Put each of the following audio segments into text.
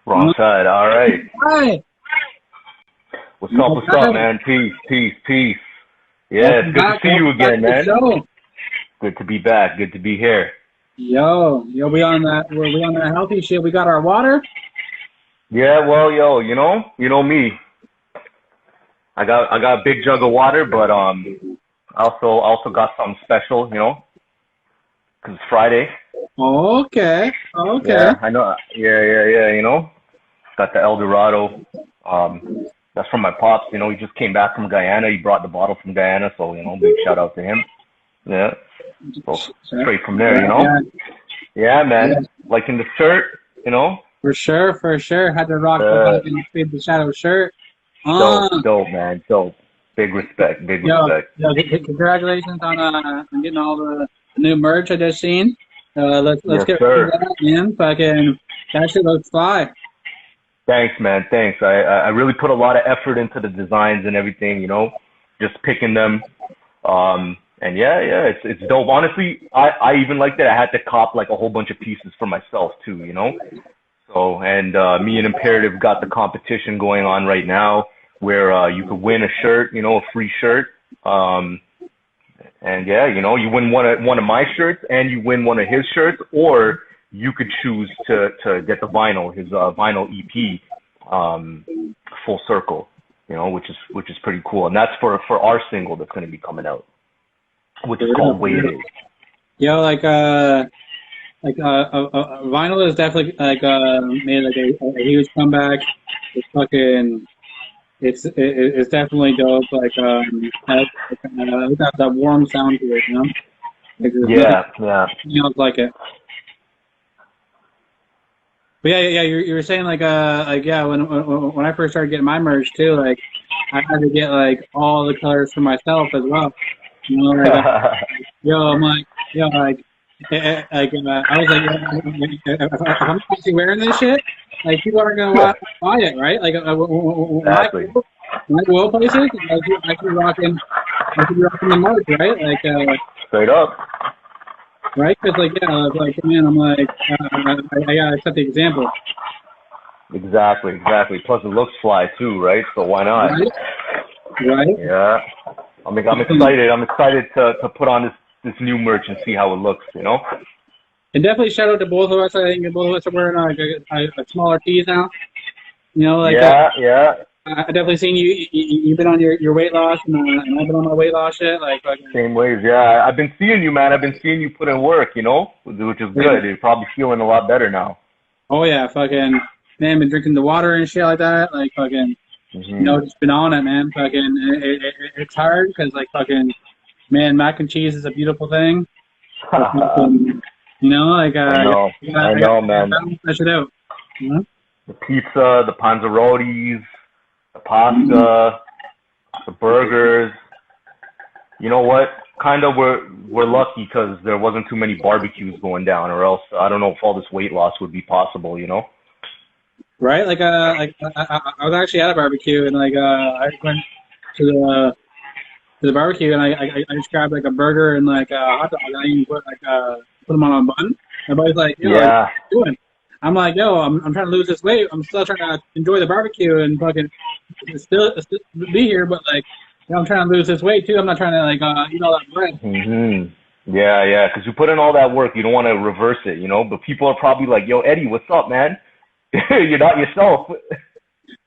Wrong side. All right. Hi. What's up, man? Peace, peace, peace. Yeah, it's Welcome good to back. see you Welcome back again, to the man. show. Good to be back. Good to be here. Yo, we on that. We on that healthy shit. We got our water. Yeah, well, yo, you know me. I got a big jug of water, but I also got something special, 'cause it's Friday. Okay. Okay. Yeah, I know. Yeah. Got the El Dorado. That's from my pops. He just came back from Guyana. He brought the bottle from Guyana, so big shout out to him. Yeah. So straight from there, Yeah. Yeah, Yeah. man. Liking the shirt. For sure. For sure. Had to rock the Uh, fucking Spade The Shadow shirt. dope, man. Dope. Big respect. Big Yo, respect. congratulations on getting all the new merch I just seen. Let's Yes, get to sir. that, man. Fucking that shit looks fly. Thanks, man. Thanks. I really put a lot of effort into the designs and everything, just picking them. And yeah, it's dope. Honestly, I even like that I had to cop like a whole bunch of pieces for myself too. So, and me and Imperative got the competition going on right now where you could win a shirt, a free shirt. And yeah, you win one of my shirts and you win one of his shirts, or you could choose to get the vinyl, his vinyl EP, Full Circle, which is pretty cool. And that's for our single that's going to be coming out, which is called Way It Is. Yo, vinyl is definitely made like a huge comeback. It's fucking it's definitely dope. It's got that warm sound to it, Like there's nothing else like it. But yeah. You were saying when I first started getting my merch too, like I had to get like all the colors for myself as well. I'm like, I was like, if I'm actually wearing this shit, like people aren't gonna buy it, right? Like Exactly. when I go places, I should be rocking the merch, right? Straight up. Right? Because man, I'm like, I gotta set the example. Exactly. Plus it looks fly too, right? So why not? Right? Yeah. I'm excited. I'm excited to put on this new merch and see how it looks, And definitely shout out to both of us. I think both of us are wearing a smaller tees now. Yeah. I definitely seen you've been on your weight loss, and I've been on my weight loss shit. Same ways, yeah. I've been seeing you, man. I've been seeing you put in work, which is good. You're probably feeling a lot better now. Oh yeah, fucking man, been drinking the water and shit like that. Just been on it, man. It's hard because man, mac and cheese is a beautiful thing. I know, man. Balance it out. The pizza, the panzerotis, the pasta, the burgers. You know what? Kind of we're lucky because there wasn't too many barbecues going down, or else I don't know if all this weight loss would be possible. Right? I was actually at a barbecue and I went to the barbecue and I just grabbed like a burger and like a hot dog. I even put them on a bun. Everybody's like, yo, Yeah. what are you doing? I'm like, yo, I'm trying to lose this weight. I'm still trying to enjoy the barbecue and fucking still be here, but I'm trying to lose this weight too. I'm not trying to eat all that bread. Yeah. Because you put in all that work, you don't want to reverse it, But people are probably like, yo, Eddie, what's up, man? You're not yourself.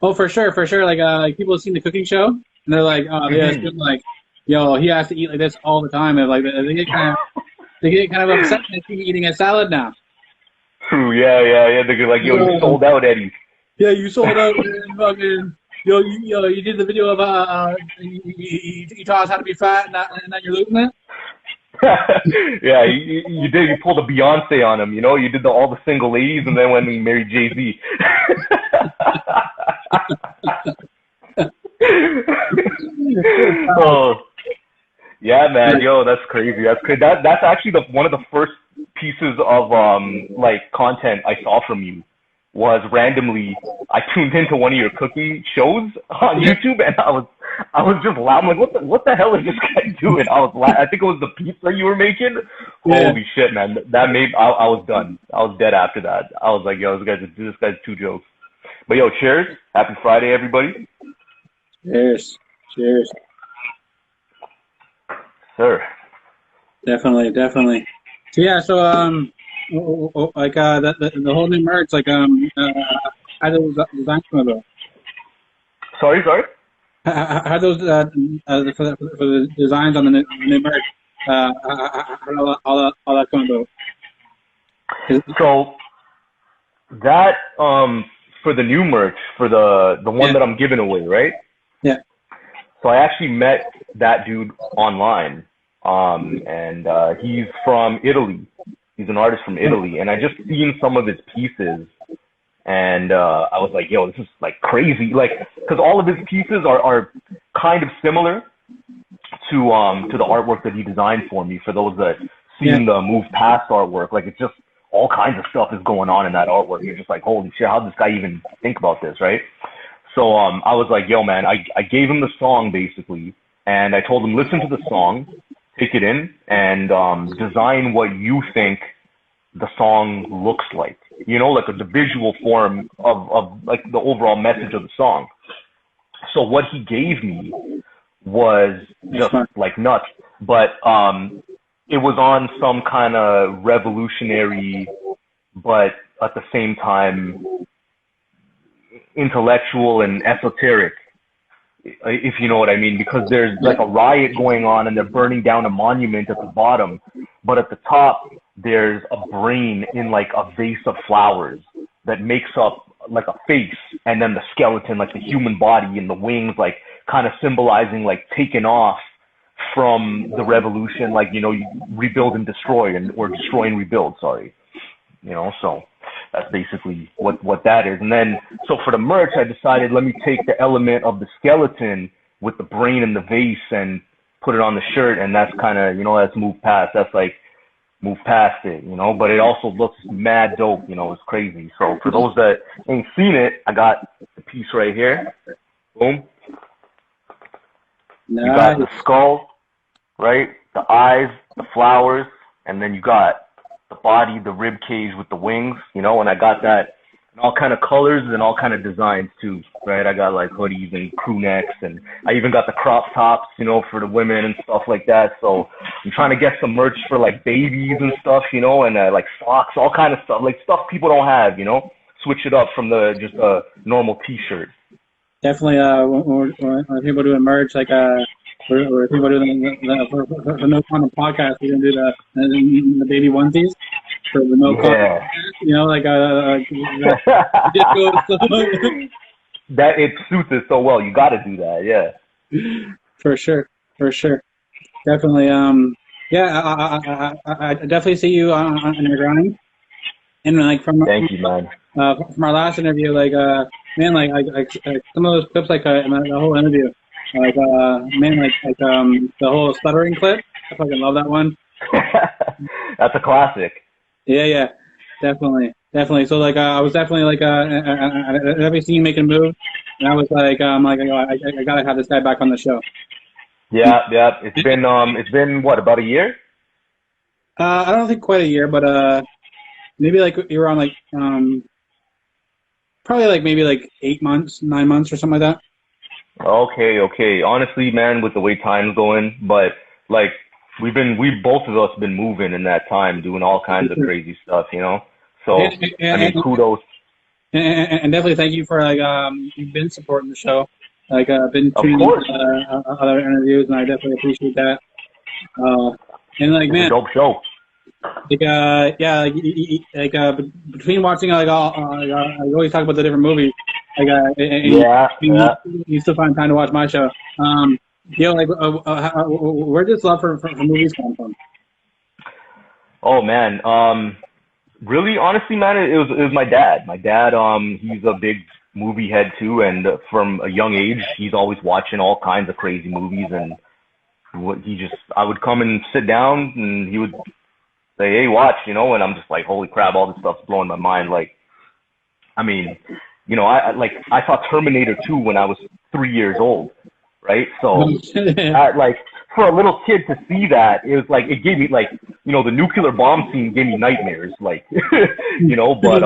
Oh, for sure. Like people have seen the cooking show and they're like, oh yeah, it's good. Yo, he has to eat like this all the time. And they get kind of upset when they see eating a salad now. True, yeah. They're like, yo, you sold out, Eddie. Yeah, you sold out, man. Fucking, you did the video of you taught us how to be fat, and now you're losing it. Yeah, you did. You pulled a Beyonce on him. You did all the single ladies, and then went and married Jay-Z. Oh, yeah, man. Yo, that's crazy. That's actually one of the first pieces of content I saw from you. Was randomly I tuned into one of your cooking shows on YouTube, and I was just laughing. I'm like, what the hell is this guy doing? I think it was the pizza you were making. Yeah. Holy shit, man! I was done. I was dead after that. I was like, yo, this guy's two jokes. But yo, cheers. Happy Friday, everybody. Cheers. Cheers. Sir. Definitely, definitely. So yeah, so like the whole new merch, like how those designs come about? Sorry. How those for the designs on the new merch? How did all that come about? So that for the new merch, for the one Yeah, that I'm giving away, right? yeah, So I actually met that dude online. And he's from Italy. He's an artist from Italy, and I just seen some of his pieces, and I was like, "Yo, this is like crazy!" Like, because all of his pieces are kind of similar to the artwork that he designed for me. For those that yeah. seen the Move Past artwork, like it's just all kinds of stuff is going on in that artwork. You're just like, "Holy shit! How did this guy even think about this?" Right? So I was like, "Yo, man," I gave him the song basically, and I told him, "Listen to the song, take it in, and design what you think the song looks like. You know, like the visual form of like the overall message of the song." So what he gave me was That's just fun. like nuts, but it was on some kind of revolutionary, but at the same time intellectual and esoteric, if you know what I mean, because there's like a riot going on and they're burning down a monument at the bottom, but at the top there's a brain in like a vase of flowers that makes up like a face, and then the skeleton, like the human body, and the wings, like kind of symbolizing like taking off from the revolution, like, you know, you rebuild and destroy, and or destroy and rebuild, sorry, you know. So that's basically what that is. And then, so for the merch, I decided, let me take the element of the skeleton with the brain and the vase and put it on the shirt, and that's kind of, you know, that's Move Past. That's like move past it, you know. But it also looks mad dope, you know. It's crazy. So for those that ain't seen it, I got the piece right here. Boom. You got Nice. the skull, right? The eyes, the flowers, and then you got the body, the rib cage with the wings, you know. And I got that in all kind of colors and all kind of designs too, right? I got like hoodies and crew necks, and I even got the crop tops, you know, for the women and stuff like that. So I'm trying to get some merch for like babies and stuff, you know, and like socks, all kind of stuff, like stuff people don't have, you know. Switch it up from the just a normal T-shirt. Definitely. When people doing merch, like we're people doing for No Condom podcast, we're gonna do the baby onesies for the No Condom. Yeah. You know, like That it suits it so well. You got to do that, yeah. for sure, for sure, definitely. Yeah, I definitely see you on your grind, and like Thank you, man. from our last interview, like man, like some of those clips, like in the whole interview, like man, like the whole stuttering clip. I fucking love that one. That's a classic. Yeah, yeah, definitely, definitely. So like I was definitely like I definitely seen you making a move, and I was like I gotta have this guy back on the show. Yeah, yeah. It's been what, about a year? I don't think quite a year, but maybe like you were on like probably like maybe like 8 months, 9 months, or something like that. Okay. Honestly, man, with the way time's going, but like we both of us been moving in that time, doing all kinds of crazy stuff, you know. So I mean, kudos. And definitely thank you for like you've been supporting the show. Like been Of tuning course, into other interviews, and I definitely appreciate that. And like it's a man, dope show. like yeah, like between watching like all I always talk about the different movies. Like and Yeah, yeah. you still find time to watch my show. You know, like where does love for movies come from? Oh man, really, honestly, man, it was my dad. My dad, he's a big movie head too, and from a young age, he's always watching all kinds of crazy movies. And I would come and sit down, and he would say, "Hey, watch," you know, and I'm just like, "Holy crap, all this stuff's blowing my mind." Like, I mean, you know, I saw Terminator 2 when I was 3 years old, right? So, like, for a little kid to see that, it was like, it gave me like, you know, the nuclear bomb scene gave me nightmares, like, you know. But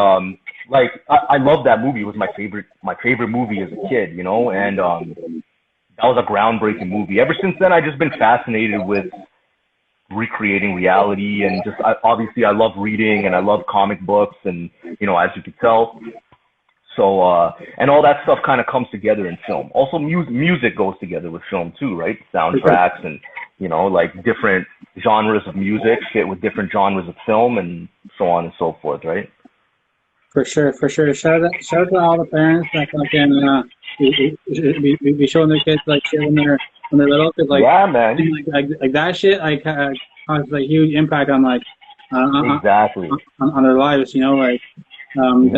like I love that movie. It was my favorite movie as a kid, you know, and that was a groundbreaking movie. Ever since then, I've just been fascinated with recreating reality, and just obviously I love reading and I love comic books, and you know, as you can tell. So and all that stuff kind of comes together in film. Also, music goes together with film too, right? Soundtracks and you know, like different genres of music fit with different genres of film, and so on and so forth, right? For sure, for sure. Shout out to all the parents that fucking be showing their kids like shit when they're little, cause like Yeah, man. like that shit like has like huge impact on like Exactly. on their lives, you know, like Hmm.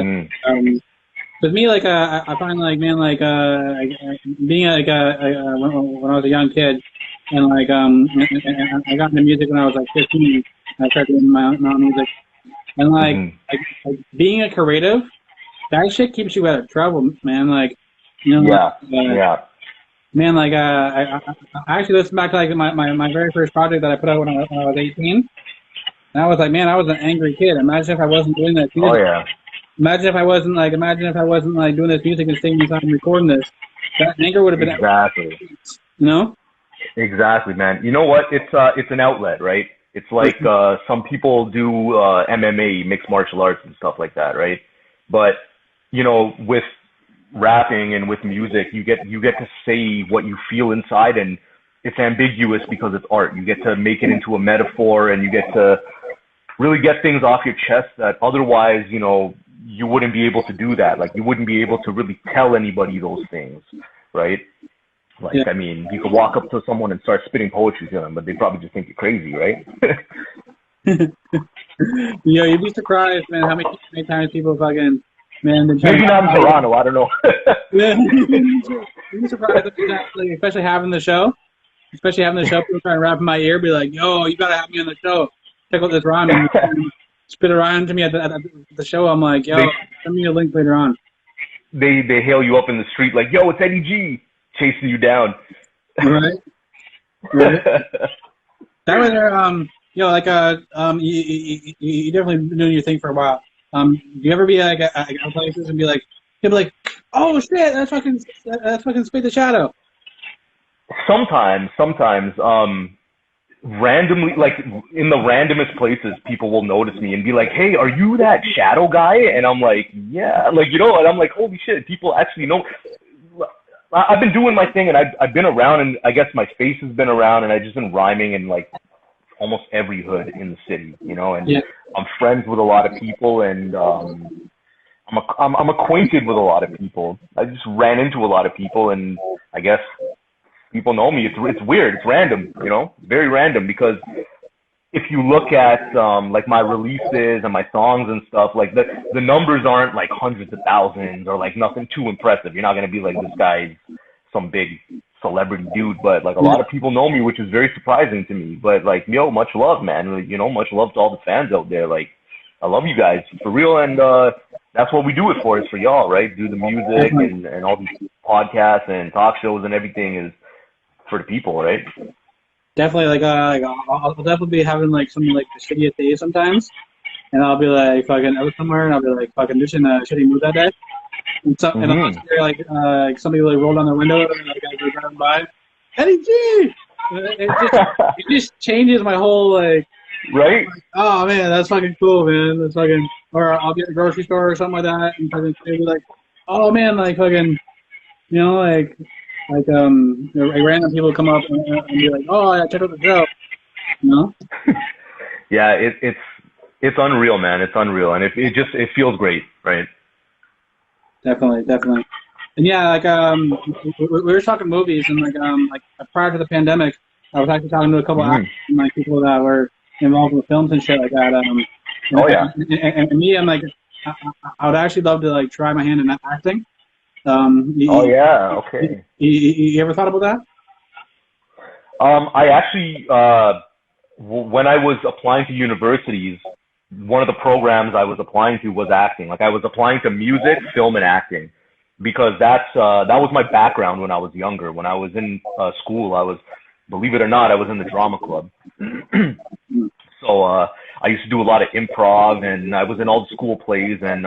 with me like I find like man like being like when I was a young kid and like and I got into music when I was like 15. I started doing my own music and Hmm. like being a creative, that shit keeps you out of trouble, man. Like, you know, Yeah. uh, Yeah. man, like, I actually listened back to like my very first project that I put out when I was 18. And I was like, man, I was an angry kid. Imagine if I wasn't doing that Oh music. yeah. Imagine if I wasn't like doing this music and staying inside and recording this. That anger would have been, Exactly. you know? Exactly, man. You know what? It's an outlet, right? It's like some people do MMA, mixed martial arts and stuff like that, right? But you know, with rapping and with music, you get to say what you feel inside, and it's ambiguous because it's art. You get to make it into a metaphor, and you get to really get things off your chest that otherwise, you know, you wouldn't be able to do that. Like you wouldn't be able to really tell anybody those things, right? Like, Yeah. I mean, you could walk up to someone and start spitting poetry to them, but they probably just think you're crazy, right? You know, you'd be surprised, man, how many times people fucking, man, they try to Maybe not in Toronto. I don't know. yeah, you'd be surprised, like, especially having the show, people trying to rap in my ear, be like, "Yo, you gotta have me on the show. Check out this rhyme," and spit a rhyme to me at the show. I'm like, "Yo, they send me a link later on." they hail you up in the street like, "Yo, it's Eddie G," chasing you down. Right, right. That way, there, you know, like, you definitely been doing your thing for a while. Do you ever be like, at places and be like, you'll be like, "Oh shit, that's fucking Spade the Shadow." Sometimes, randomly, like in the randomest places, people will notice me and be like, "Hey, are you that shadow guy?" And I'm like, "Yeah," like you know, and I'm like, "Holy shit, people actually know." I've been doing my thing, and I've been around, and I guess my face has been around, and I've just been rhyming in like almost every hood in the city, you know, and Yeah, I'm friends with a lot of people, and I'm acquainted with a lot of people. I just ran into a lot of people, and I guess people know me. It's weird. It's random, you know, very random because if you look at like my releases and my songs and stuff, like the numbers aren't like hundreds of thousands or like nothing too impressive. You're not gonna be like this guy's some big celebrity dude, but like a yeah, lot of people know me, which is very surprising to me. But like, yo, much love, man. Like, you know, much love to all the fans out there. Like, I love you guys for real, and that's what we do it for. Is for y'all, right? Do the music definitely. and all these podcasts and talk shows and everything is for the people, right? Definitely, like I'll definitely be having like some like the shittiest days sometimes, and I'll be like fucking out somewhere, and I'll be like fucking just in a shitty mood that day, and I'll Hmm. just hear like somebody like roll down their window, and like as they're driving by, Eddie G. It just changes my whole like, Right? oh man, that's fucking cool, man. That's fucking, or I'll be at the grocery store or something like that, and fucking they'll be like, oh man, like fucking, you know, you know, like random people come up and be like, oh yeah, check out the show, you know. Yeah, it's unreal, man. It's unreal, and it feels great, right? Definitely, definitely. And yeah, like we were talking movies, and like prior to the pandemic, I was actually talking to a couple actors Hmm. and like people that were involved with films and shit like that. Oh yeah. And me, I'm like, I would actually love to like try my hand in acting. Oh yeah. Okay. You ever thought about that? I actually, when I was applying to universities, one of the programs I was applying to was acting. Like I was applying to music, film, and acting because that was my background when I was younger. When I was in school, I was, believe it or not, I was in the drama club. So I used to do a lot of improv, and I was in all the school plays, and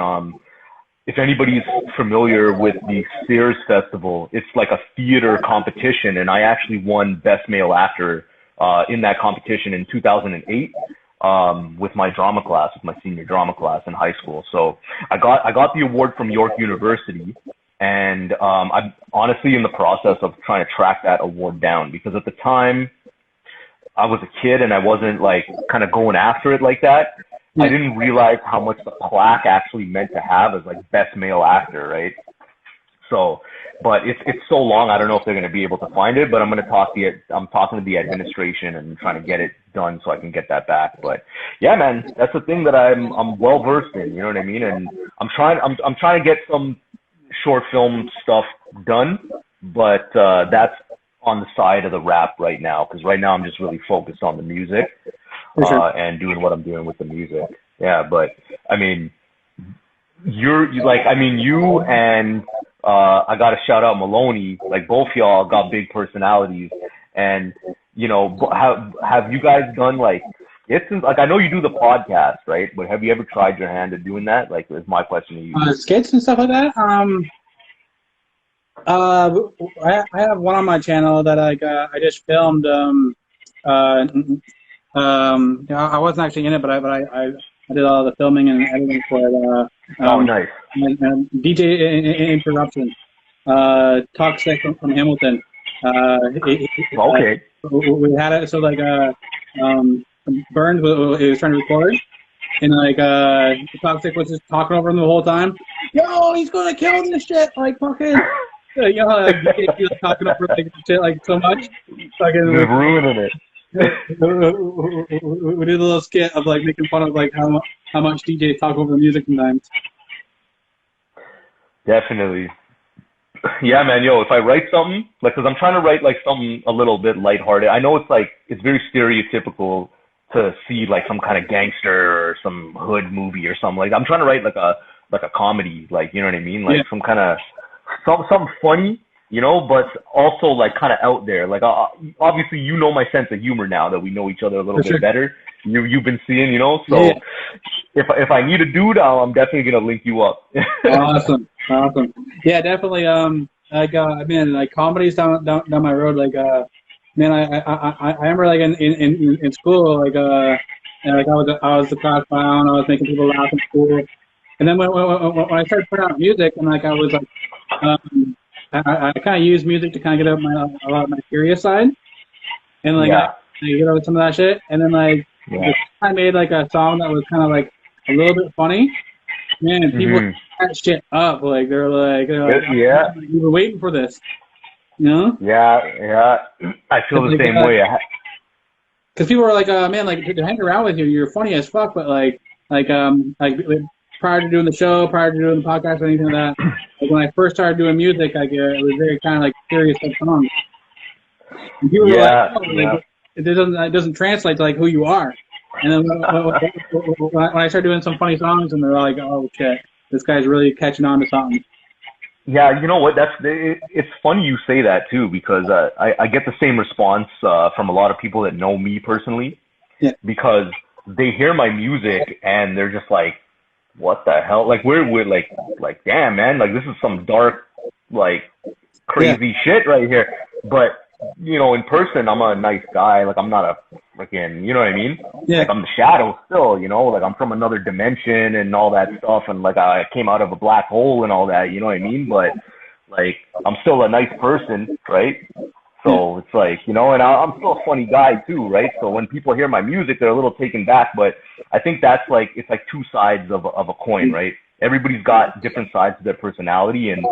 if anybody's familiar with the Sears Festival, it's like a theater competition, and I actually won Best Male Actor in that competition in 2008 with my drama class, with my senior drama class in high school. So I got the award from York University, and I'm honestly in the process of trying to track that award down, because at the time I was a kid and I wasn't like kind of going after it like that. I didn't realize how much the plaque actually meant to have as like Best Male Actor, right? So, but it's so long, I don't know if they're going to be able to find it, but I'm talking to the administration and trying to get it done so I can get that back. But yeah, man, that's the thing that I'm well versed in, you know what I mean? And I'm trying to get some short film stuff done, but that's on the side of the rap right now, because right now I'm just really focused on the music and doing what I'm doing with the music. Yeah, but I mean, you and I got to shout out Maloney. Like, both y'all got big personalities, and you know, have you guys done like skits? Like, I know you do the podcast, right? But have you ever tried your hand at doing that? Like, is my question to you. Skits and stuff like that. I have one on my channel that I just filmed. I wasn't actually in it, but I did all the filming and editing for it. Oh, nice. And DJ Interruption, Toxic from Hamilton. Okay. We had it so like Burns was trying to record, and like Toxic was just talking over him the whole time. Yo, he's gonna kill this shit! Like fucking. You know, like, he was talking over like shit like so much. Fucking ruining it. We did a little skit of like making fun of like how much DJs talk over the music sometimes. Definitely. Yeah, man. Yo, if I write something, like, cause I'm trying to write like something a little bit lighthearted. I know it's like, it's very stereotypical to see like some kind of gangster or some hood movie or something. Like, I'm trying to write like a comedy, like, you know what I mean? Like some kind of something funny, you know, but also like kind of out there. Like, obviously, you know my sense of humor now that we know each other a little bit better. You've been seeing, you know, so if I need a dude, I'm definitely gonna link you up. Awesome. Yeah, definitely. Man, like comedy's down my road. Like, man, I remember like in school, like and, like I was the class clown. I was making people laugh in school. And then when I started putting out music, and like I was like, I kind of used music to kind of get out a lot of my serious side, and like I get over some of that shit. And then like I made like a song that was kind of like a little bit funny. Man, people that shit up. Like they're like we were waiting for this, you know? Yeah. I feel the same way. Because people were like, man, like to hang around with you, you're funny as fuck, but like prior to doing the show, prior to doing the podcast or anything like that, like when I first started doing music, like it was very kind of like serious type songs. And people were like, oh, like, it doesn't translate to like who you are. And then when I started doing some funny songs, and they're like, oh shit, this guy's really catching on to something. Yeah, you know what? It's funny you say that too, because I get the same response from a lot of people that know me personally. Yeah. Because they hear my music and they're just like, what the hell? Like we're like damn, man, like this is some dark, like crazy shit right here. But you know, in person, I'm a nice guy. Like I'm not a freaking, you know what I mean? Yeah. Like I'm the Shadow still, you know. Like I'm from another dimension and all that stuff, and like I came out of a black hole and all that, you know what I mean? But like I'm still a nice person, right? So it's like, you know, and I'm still a funny guy too, right? So when people hear my music, they're a little taken back, but I think that's like, it's like two sides of a coin, right? Everybody's got different sides to their personality, and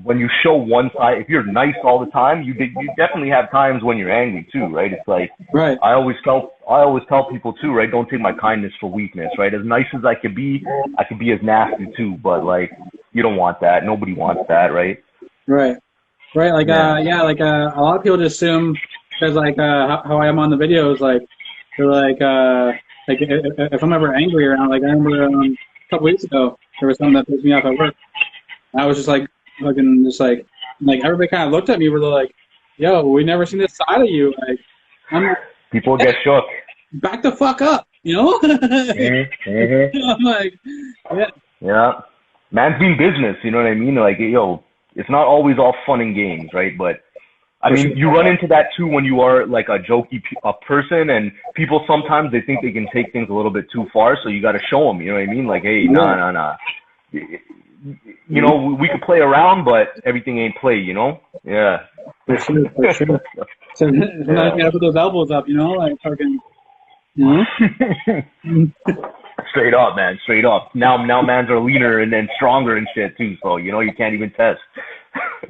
when you show one side, if you're nice all the time, you definitely have times when you're angry too, right? It's like, I always tell people too, right? Don't take my kindness for weakness, right? As nice as I could be as nasty too, but like, you don't want that. Nobody wants that, right? Right. Like, like, a lot of people just assume, because, like, how I am on the videos, like, they're like if I'm ever angry around, like, I remember a couple weeks ago, there was something that pissed me off at work. I was just, like, fucking, just, like, everybody kind of looked at me, were like, yo, we never seen this side of you. Like, I'm like, people get shook. Back the fuck up, you know? I'm like, Yeah. man's being business, you know what I mean? Like, yo, it's not always all fun and games, right? But I For sure. mean, you run into that too when you are like a jokey person, and people sometimes they think they can take things a little bit too far, so you got to show them, you know what I mean? Like, hey, Yeah. nah. You know, we could play around, but everything ain't play, you know? Yeah. For sure, for sure. So sometimes you Yeah. gotta put those elbows up, you know, like fucking, you know. Straight up, man. Straight up. Now, mans are leaner and then stronger and shit too. So you know you can't even test.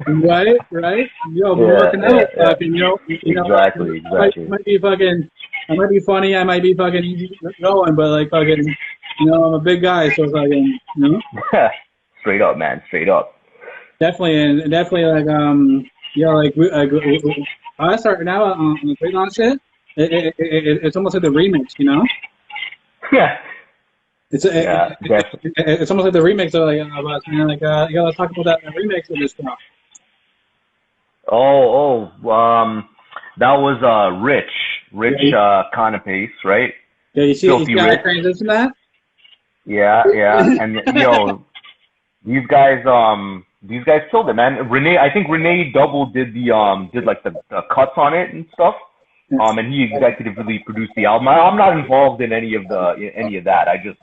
Right, right. Yo, but Yeah, working yeah, out, yeah. fucking, Exactly, exactly. might be fucking, I might be funny, I might be fucking easy going, but like fucking, I'm a big guy, so fucking, Straight up, man. Straight up. definitely, and definitely like, I start now on the weight loss shit. It's almost like the remix, you know. Yeah, It's yeah, definitely. it's almost like the remix of us, man. Like, let's talk about that remix of this stuff. That was Rich Yeah, Canapace, right? yeah. You Filthy see how I Rich. transition that? Yeah, yeah. And yo, these guys killed it, man. I think Renee Double did like the cuts on it and stuff. And he executively produced the album. I'm not involved in any of that. I just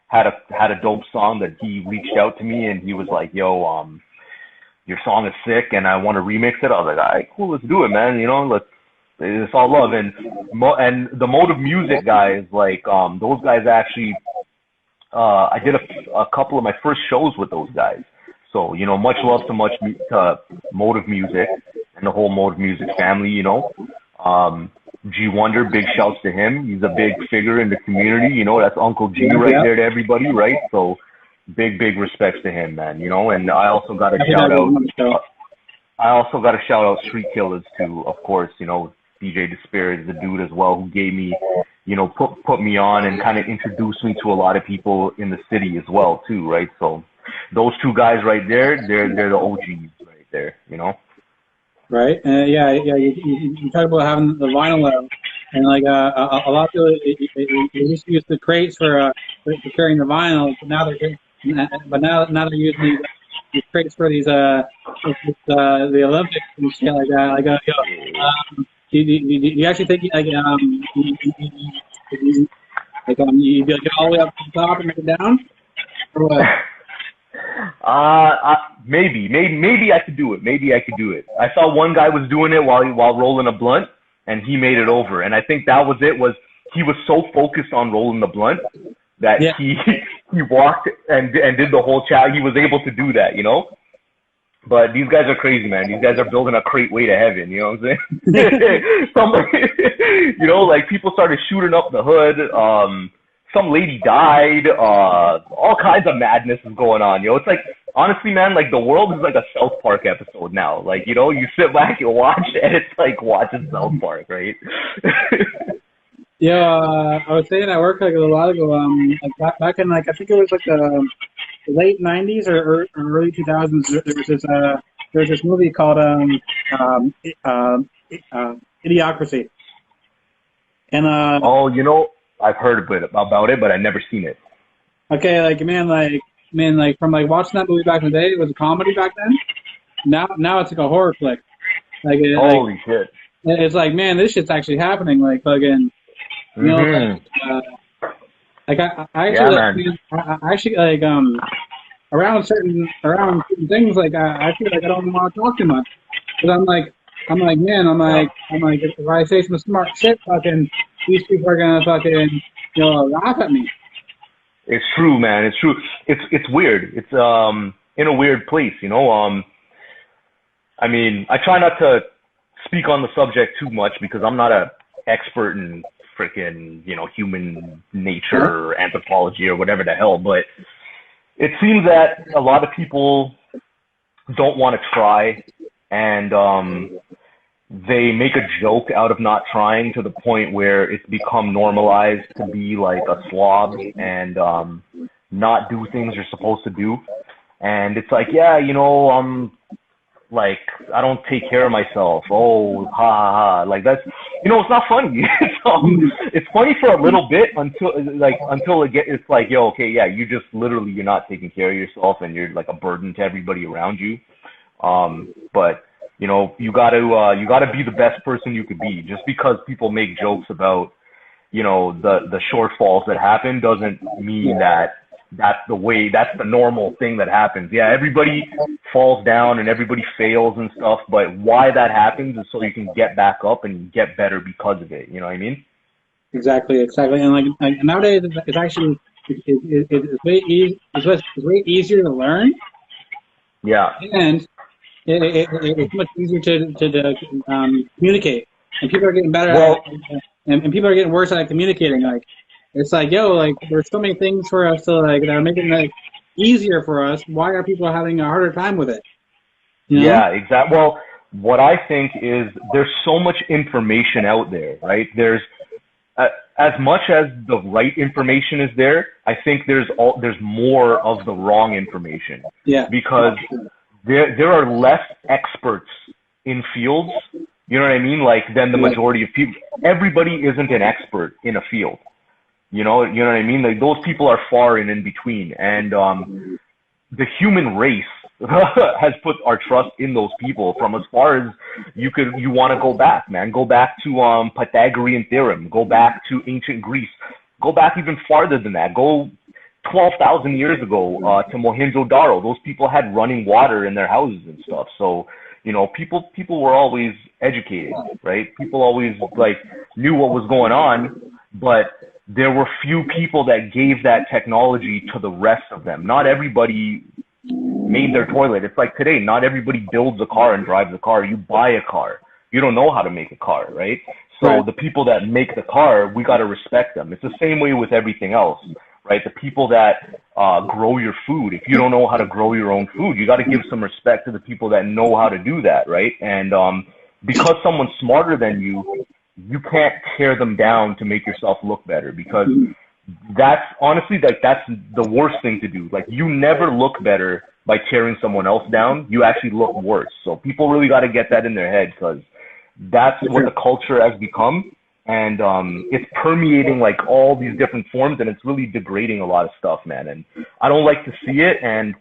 had a dope song that he reached out to me and he was like, "Yo, your song is sick and I want to remix it." I was like, "All right, cool, let's do it, man. You know, it's all love." And the Mode of Music guys, like those guys actually, I did a couple of my first shows with those guys. So you know, much love to Mode of Music and the whole Mode of Music family. You know, G Wonder, big shouts to him. He's a big figure in the community. You know, that's Uncle G right Yeah. there to everybody, right? So big respects to him, man. You know, and I also got to I think that shout was out. on the show. I also got to shout out Street Killers too, of course. You know, DJ Despair is the dude as well who gave me, you know, put me on and kind of introduced me to a lot of people in the city as well too, right? So those two guys right there, they're the OGs right there, you know. Right? Yeah, yeah. You talk about having the vinyl and like a lot of people they used to use the crates for carrying the vinyl, but now they're using these crates for the Olympics and shit like that. Like do you actually think you get all the way up to the top and make it down, or what? Maybe I could do it. Maybe I could do it. I saw one guy was doing it while rolling a blunt, and he made it over. And I think that was it. Was he was so focused on rolling the blunt that Yeah. he walked and did the whole chat. He was able to do that, you know. But these guys are crazy, man. These guys are building a crate way to heaven. You know what I'm saying? You know, like people started shooting up the hood. Some lady died. All kinds of madness is going on. You know, it's like honestly, man, like the world is like a South Park episode now. Like you know, you sit back and watch, and it's like watching South Park, right? Yeah, I was saying at work like a while ago. Like back in like I think it was like the late '90s or early 2000s. There was this movie called Idiocracy, and Oh, you know, I've heard a bit about it, but I've never seen it. okay, like from like watching that movie back in the day, it was a comedy back then. Now it's like a horror flick. Holy shit! It's like man, this shit's actually happening. Like fucking, you know, like I Yeah, actually man. I actually like around certain things like I feel like I don't want to talk too much because I'm like if I say some smart shit, fucking these people are gonna fucking laugh at me. It's true, man. It's true. It's weird. It's in a weird place, you know. I mean, I try not to speak on the subject too much because I'm not a expert in freaking, you know, human nature or anthropology or whatever the hell, but it seems that a lot of people don't want to try and they make a joke out of not trying to the point where it's become normalized to be like a slob and not do things you're supposed to do. And it's like, yeah, you know, like I don't take care of myself. Oh, ha ha ha. Like that's, it's not funny. It's funny for a little bit until it's like, yo, okay, yeah, you just literally, you're not taking care of yourself and you're like a burden to everybody around you. But you gotta be the best person you could be. Just because people make jokes about, the shortfalls that happen doesn't mean that that's the normal thing that happens. Yeah, everybody falls down and everybody fails and stuff, but why that happens is so you can get back up and get better because of it. You know what I mean? Exactly. And like nowadays, it's actually it's way easier to learn, Yeah. and it's much easier to communicate. And people are getting better Well, and people are getting worse at communicating. Like, it's like, yo, like, there's so many things for us to, like, that are making it easier for us. Why are people having a harder time with it? yeah, exactly. Well, what I think is there's so much information out there, right? There's as much as the right information is there, I think there's more of the wrong information. Yeah. Because there are less experts in fields, you know what I mean? Like, than the majority of people. Everybody isn't an expert in a field. You know what I mean? Like, those people are far and in between. And the human race has put our trust in those people from as far as you want to go back, man. Go back to Pythagorean theorem. Go back to ancient Greece. Go back even farther than that. Go 12,000 years ago to Mohenjo-Daro. Those people had running water in their houses and stuff. So, people were always educated, right? People always knew what was going on, but there were few people that gave that technology to the rest of them. Not everybody made their toilet. It's like today, not everybody builds a car and drives a car. You buy a car. You don't know how to make a car, right? So the people that make the car, we got to respect them. It's the same way with everything else, right? The people that grow your food. If you don't know how to grow your own food, you got to give some respect to the people that know how to do that, right? And because someone's smarter than you, you can't tear them down to make yourself look better, because that's honestly, that's the worst thing to do. Like, you never look better by tearing someone else down. You actually look worse. So people really got to get that in their head, because that's what the culture has become. And it's permeating like all these different forms, and it's really degrading a lot of stuff, man. And I don't like to see it, and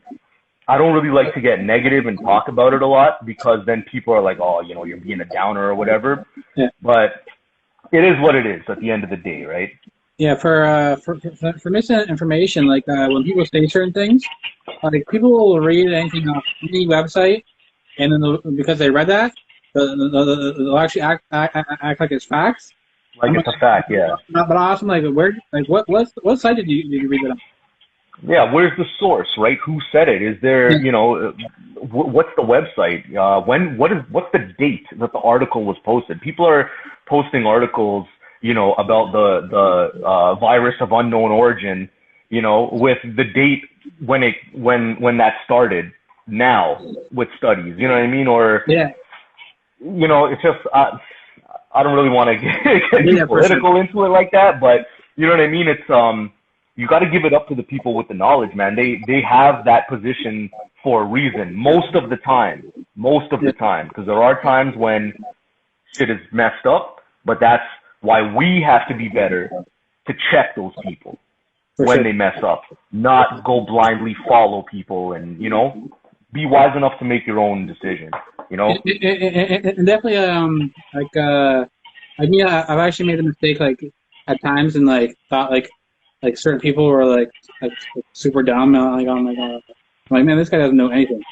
I don't really like to get negative and talk about it a lot, because then people are like, oh, you're being a downer or whatever. Yeah. But it is what it is at the end of the day, right? Yeah, for misinformation, like when people say certain things, like people will read anything off any website, and then because they read that, they'll actually act like it's facts. Like it's a fact, yeah. But also, what site did you read that on? Yeah, where's the source, right? Who said it? Is there, what's the website? What's the date that the article was posted? People are posting articles, about the virus of unknown origin, with the date when that started now with studies, you know what I mean? Or, it's just, I don't really want to get too political into it like that, but you know what I mean? It's, you got to give it up to the people with the knowledge, man. They have that position for a reason most of the time, because there are times when shit is messed up, but that's why we have to be better to check those people when they mess up, not go blindly follow people, and be wise enough to make your own decision. And definitely, I've actually made a mistake at times, and thought like certain people were like super dumb. I'm like, man, this guy doesn't know anything.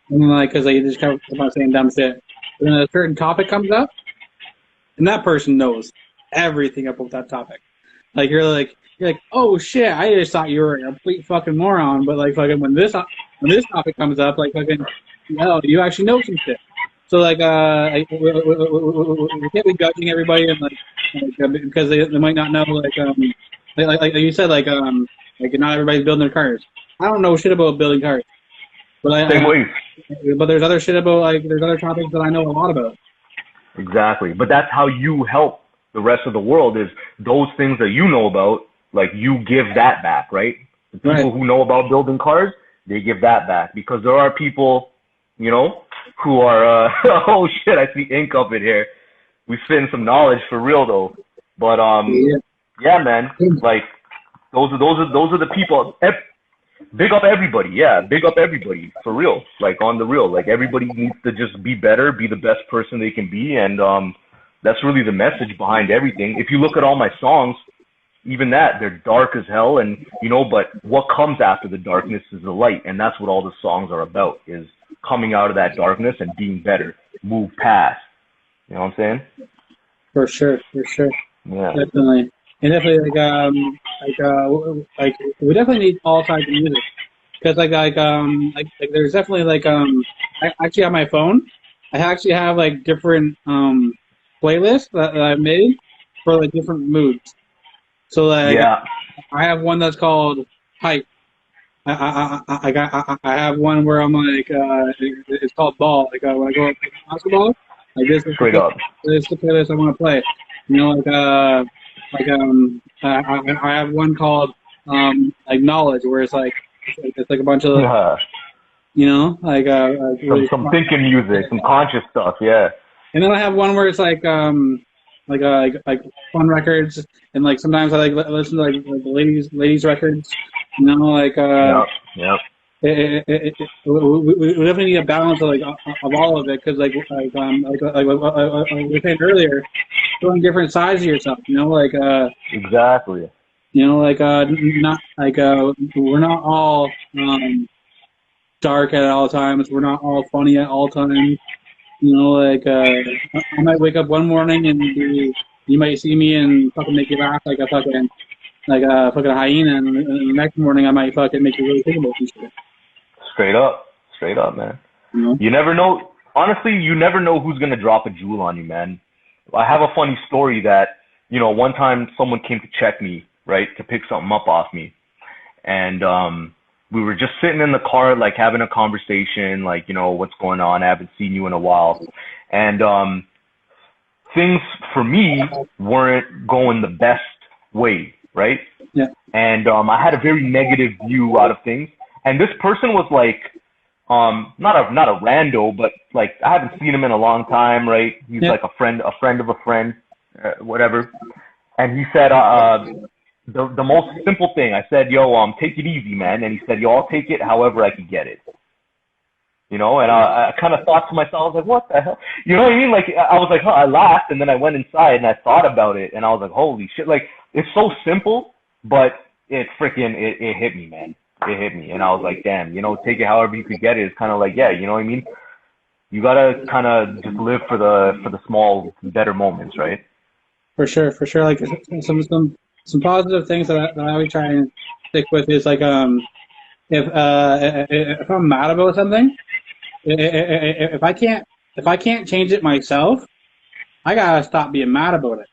And then because they just kept on saying dumb shit. And then a certain topic comes up, and that person knows everything about that topic. Like you're like, oh shit, I just thought you were a complete fucking moron. But when this topic comes up, you actually know some shit. So we can't be judging everybody and because they might not know like you said, not everybody's building their cars. I don't know shit about building cars, but but there's other shit about there's other topics that I know a lot about. Exactly, but that's how you help the rest of the world, is those things that you know about, you give that back, right? The people who know about building cars, they give that back, because there are people, who are oh shit, I see ink up in here. We spitting some knowledge for real though. But Yeah. yeah, man, like those are the people. Big up everybody, yeah. Big up everybody for real. Like on the real, like everybody needs to just be better, be the best person they can be, and that's really the message behind everything. If you look at all my songs, even that they're dark as hell, and but what comes after the darkness is the light, and that's what all the songs are about: is coming out of that darkness and being better, move past. You know what I'm saying? For sure, for sure. Yeah. Definitely. And definitely like we definitely need all types of music. Because like there's definitely I actually on my phone I actually have like different playlists that I've made for like different moods. So like Yeah. I have one that's called hype. I have one where I'm like it's called ball. Like when I go up to basketball, like Straight up. this is the playlist I want to play. You know, I have one called like knowledge, where it's like a bunch of Yeah. really Some thinking music, some conscious stuff. Yeah. and then I have one where it's like fun records, and like sometimes I like listen to like the ladies records. You know, Yep. Yep. we definitely need a balance of of all of it, because like we were saying earlier, showing different sides of yourself. You know, Exactly. not we're not all dark at all times. We're not all funny at all times. You know, I might wake up one morning and you might see me and fucking make you laugh like a fucking hyena, and the next morning I might fucking make you really think about some shit. Straight up, man. You know? You never know. Honestly, you never know who's gonna drop a jewel on you, man. I have a funny story that one time someone came to check me, right, to pick something up off me, and we were just sitting in the car, like having a conversation, like what's going on? I haven't seen you in a while, and things for me weren't going the best way, right? Yeah. And I had a very negative view out of things. And this person was like, not a rando, but like I haven't seen him in a long time, right? He's Yeah. like a friend of a friend, whatever. And he said, the most simple thing. I said, yo, take it easy, man. And he said, yo, I'll take it however I can get it. And I kind of thought to myself, I was like, what the hell? You know what I mean? Like, I was like, huh, I laughed, and then I went inside and I thought about it, and I was like, holy shit. Like, it's so simple, but it hit me, man. It hit me. And I was like, damn, take it however you could get it. It's kind of like, yeah, you know what I mean? You gotta kind of just live for the small, better moments, right? For sure, for sure. Like some positive things that I always try and stick with is if I'm mad about something, if I can't change it myself, I gotta stop being mad about it.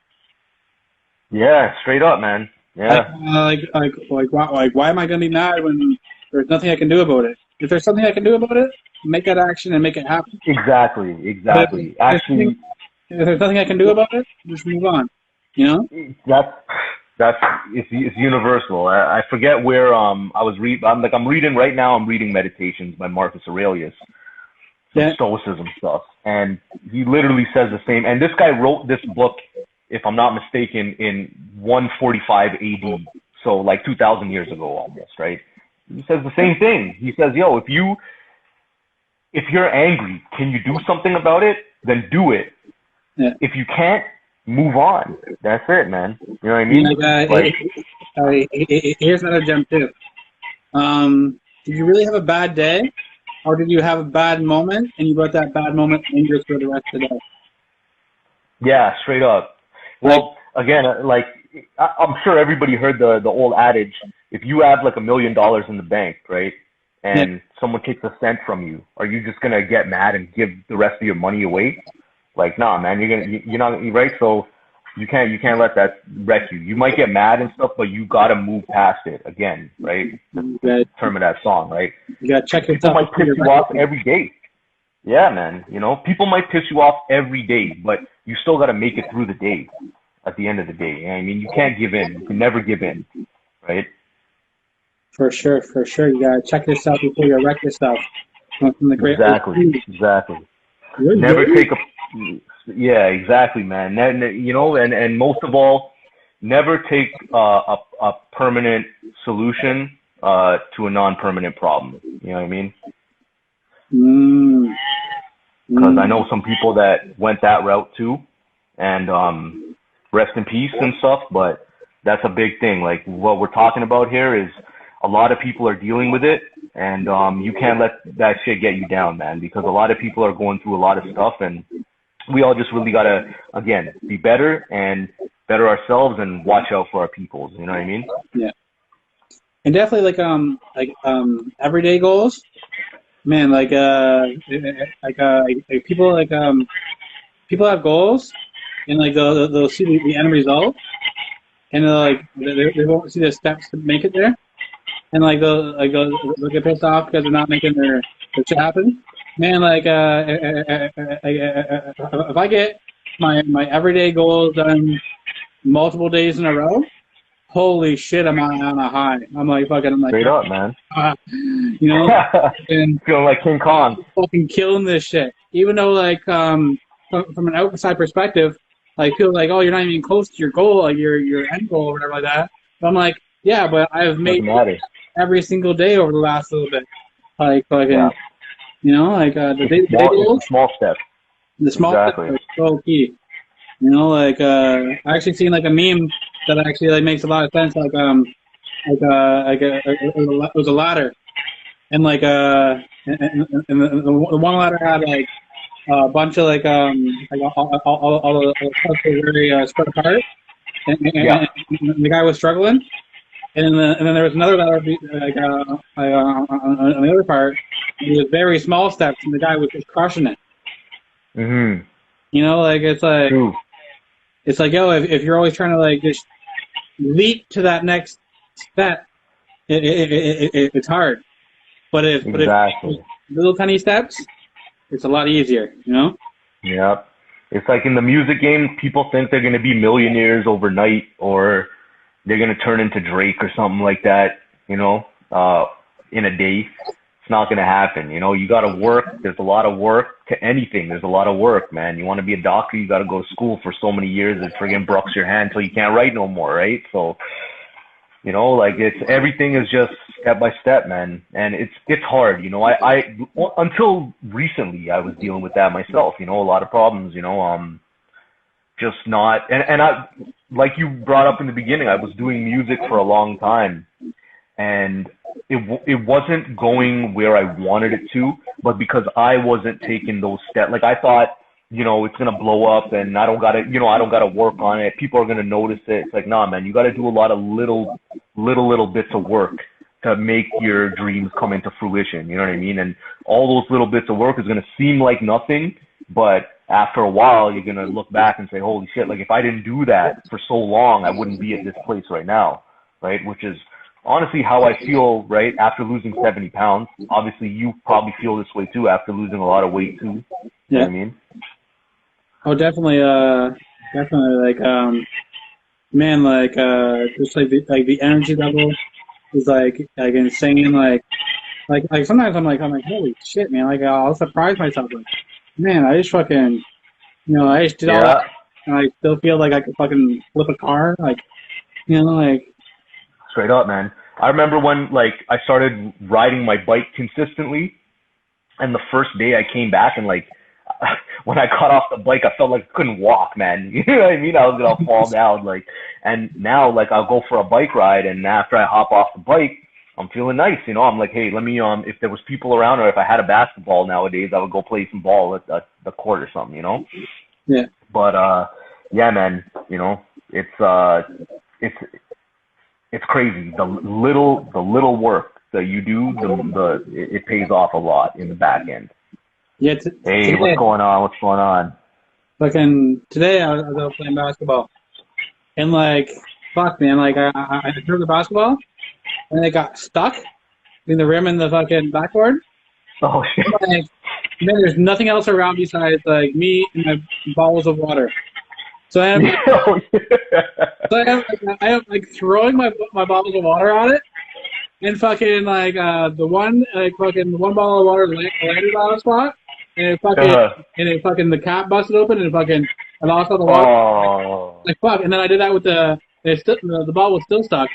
Yeah, straight up, man. Yeah. Why am I gonna be mad when there's nothing I can do about it? If there's something I can do about it, make that action and make it happen. Exactly. Actually, if there's nothing I can do about it, just move on. You know? It's universal. I forget where I was I'm reading right now. I'm reading Meditations by Marcus Aurelius, some Stoicism stuff, and he literally says the same. And this guy wrote this book, if I'm not mistaken, in 145 AD, so like 2,000 years ago almost, right? He says the same thing. He says, yo, if you're angry, can you do something about it? Then do it. Yeah. If you can't, move on. That's it, man. You know what I mean? Here's another gem too. Did you really have a bad day, or did you have a bad moment and you let that bad moment linger through the rest of the day? Yeah, straight up. Well, again, I'm sure everybody heard the old adage: if you have like $1 million in the bank, right, and someone takes a cent from you, are you just gonna get mad and give the rest of your money away? Like, nah, man, you're not right. So you can't let that wreck you. You might get mad and stuff, but you gotta move past it. Again, right? The term of that song, right? You gotta check yourself. People might piss you off every day. Yeah, man. People might piss you off every day, but you still gotta make it through the day. At the end of the day, I mean, you can't give in. You can never give in, right? For sure. You gotta check yourself before you wreck yourself. from the great. Exactly. Never take a, yeah, exactly, man. You know, and most of all, never take a permanent solution to a non-permanent problem. You know what I mean? Mm, Because I mm, know some people that went that route too, and rest in peace and stuff. But that's a big thing. Like what we're talking about here is a lot of people are dealing with it, and you can't let that shit get you down, man. Because a lot of people are going through a lot of stuff, and we all just really gotta again be better and better ourselves and watch out for our peoples. You know what I mean? yeah, and definitely everyday goals. Man, people people have goals, and like they'll see the end result, and they won't see the steps to make it there, and they'll get pissed off because they're not making their shit happen. Man, if I get my everyday goals done multiple days in a row, holy shit, I'm on a high. I'm like, Straight up, man. you know, and Feeling like King Kong. fucking killing this shit. Even though from an outside perspective, like feel like, oh, you're not even close to your goal, like your end goal or whatever like that. But I'm like, yeah, but I've Doesn't made matter. every single day over the last little bit. Like fucking, Yeah. you know, the day goals, It's a small step. the small steps Exactly. are so key. You know, I actually seen like a meme that actually like makes a lot of sense. It was a ladder, and the one ladder had like a bunch of all the parts were very spread apart, Yeah. and the guy was struggling, and then there was another ladder on the other part. It was very small steps, and the guy was just crushing it. Mhm. You know, True. it's like, yo, if you're always trying to like just leap to that next step, it's hard. But if Exactly. little tiny steps, it's a lot easier. You know? Yep. It's like in the music game, people think they're gonna be millionaires overnight, or they're gonna turn into Drake or something like that. You know, in a day. It's not gonna happen. You know, you gotta work. There's a lot of work to anything. There's a lot of work, man. You want to be a doctor, you gotta go to school for so many years. It friggin' brooks your hand till you can't write no more, right? So, you know, like it's everything is just step by step, man. And it's hard. You know, I until recently I was dealing with that myself. You know, a lot of problems. You know, just not and I like you brought up in the beginning. I was doing music for a long time, and it wasn't going where I wanted it to, but because I wasn't taking those steps, like I thought, you know, it's gonna blow up, and I don't gotta work on it. People are gonna notice it. It's like, nah, man, you gotta do a lot of little bits of work to make your dreams come into fruition. You know what I mean? And all those little bits of work is gonna seem like nothing, but after a while, you're gonna look back and say, holy shit, like if I didn't do that for so long, I wouldn't be at this place right now, right? Which is honestly how I feel right after losing 70 pounds. Obviously, you probably feel this way too after losing a lot of weight too. You know Yeah. what I mean? Oh, definitely. Definitely. Man, just the energy level is like insane. Like sometimes I'm like, holy shit, man! Like I'll surprise myself. Like, man, I just fucking, I just did all that, Yeah, and I still feel like I could fucking flip a car. Like, like. straight up, man. I remember when like I started riding my bike consistently, and the first day I came back and like when I got off the bike, I felt like I couldn't walk, man. You know what I mean? I was gonna fall down, like. And now, like, I'll go for a bike ride, and after I hop off the bike, I'm feeling nice. You know, I'm like, hey, let me if there was people around, or if I had a basketball nowadays, I would go play some ball at the court or something. You know? Yeah. But yeah, man. You know, it's it's crazy. The little work that you do, it pays off a lot in the back end. Yeah. Hey, Today, what's going on? What's going on? fucking today, I was out playing basketball, and like, fuck, man, like I threw the basketball, and it got stuck between the rim and the fucking backboard. Oh shit. Like, man, there's nothing else around besides like me and my bottles of water. So I am, Oh, yeah. I am like throwing my bottles of water on it, and fucking like the one like fucking the one bottle of water landed on a spot, and Uh-huh. it fucking the cap busted open and fucking I lost all the water. Oh. Like fuck, and then I did that with the ball was still stuck.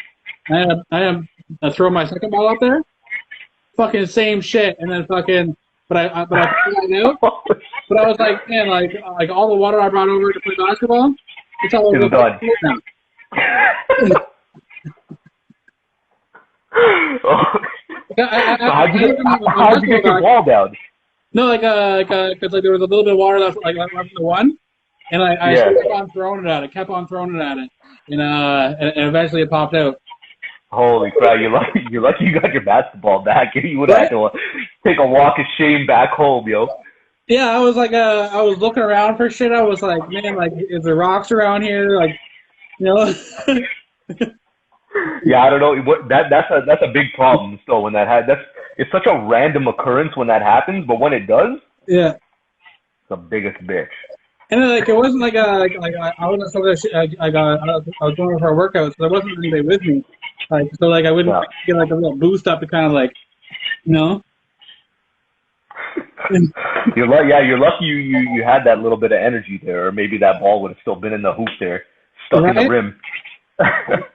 I had to throw my second ball up there. Fucking same shit, and then fucking but I figured it out. But I was like, man, like all the water I brought over to play basketball, it's all over It's the done. fucking now. Oh. So how'd you get your ball down? No, cause like there was a little bit of water left, like left in the one, and I Yeah. kept on throwing it at it, and eventually it popped out. Holy crap! You're lucky you got your basketball back. You would have had Right? to take a walk of shame back home, yo. Yeah, I was like, I was looking around for shit. I was like, man, like, is there rocks around here? Like, you know? Yeah, I don't know. That's a big problem. So when it's such a random occurrence when that happens, but when it does, it's Yeah. the biggest bitch. And then, like, it wasn't like I wasn't so I was going for a workout, so there wasn't anybody with me. Like, so like I wouldn't Yeah. get like a little boost up to kind of like, you know. And, You're lucky you had that little bit of energy there, or maybe that ball would have still been in the hoop there, stuck in the right? rim.